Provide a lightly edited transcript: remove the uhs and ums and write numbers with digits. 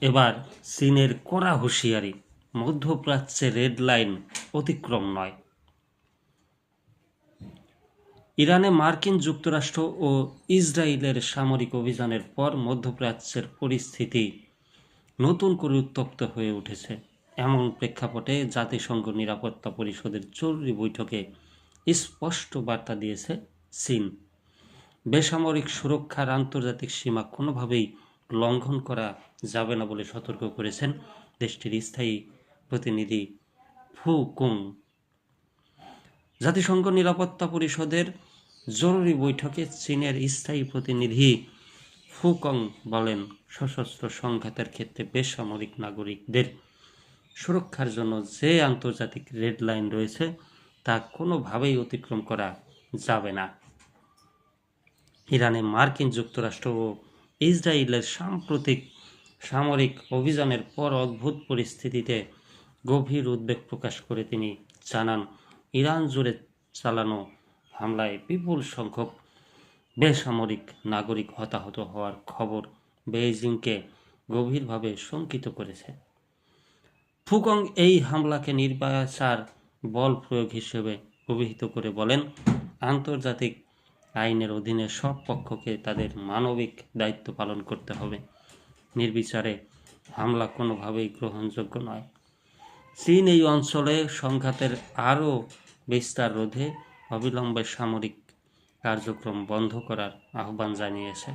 এবার চীনের কড়া হুঁশিয়ারি, মধ্যপ্রাচ্যে রেড লাইন অতিক্রম নয়। ইরানে মার্কিন যুক্তরাষ্ট্র ও ইসরায়েলের সামরিক অভিযানের পর মধ্যপ্রাচ্যের পরিস্থিতি নতুন করে উত্তপ্ত হয়ে উঠেছে। এমন প্রেক্ষাপটে জাতিসংঘ নিরাপত্তা পরিষদের জরুরি বৈঠকে স্পষ্ট বার্তা দিয়েছে চীন। বেসামরিক সুরক্ষার আন্তর্জাতিক সীমা কোনোভাবেই লঙ্ঘন করা যাবে না বলে সতর্ক করেছেন দেশটির স্থায়ী প্রতিনিধি ফু কুং। জাতিসংঘ নিরাপত্তা পরিষদের জরুরি বৈঠকে চীনের স্থায়ী প্রতিনিধি ফু কুং বলেন, সশস্ত্র সংঘাতের ক্ষেত্রে বেসামরিক নাগরিকদের সুরক্ষার জন্য যে আন্তর্জাতিক রেড লাইন রয়েছে তা কোনোভাবেই অতিক্রম করা যাবে না। ইরানে মার্কিন যুক্তরাষ্ট্র ও ইসরায়েলের সাম্প্রতিক সামরিক অভিযানের পর অদ্ভুত পরিস্থিতিতে গভীর উদ্বেগ প্রকাশ করে তিনি জানান, ইরান জুড়ে চালানো হামলায় বিপুল সংখ্যক বেসামরিক নাগরিক হতাহত হওয়ার খবর বেইজিংকে গভীরভাবে শঙ্কিত করেছে। ফুকং এই হামলাকে নির্বিচার বল প্রয়োগ হিসেবে অভিহিত করে বলেন, আন্তর্জাতিক আইনের অধীনে সব পক্ষকে তাদের মানবিক দায়িত্ব পালন করতে হবে। নির্বিচারে হামলা কোনোভাবেই গ্রহণযোগ্য নয়। চীন এই অঞ্চলে সংঘাতের আরও বিস্তার রোধে অবিলম্বে সামরিক কার্যক্রম বন্ধ করার আহ্বান জানিয়েছে।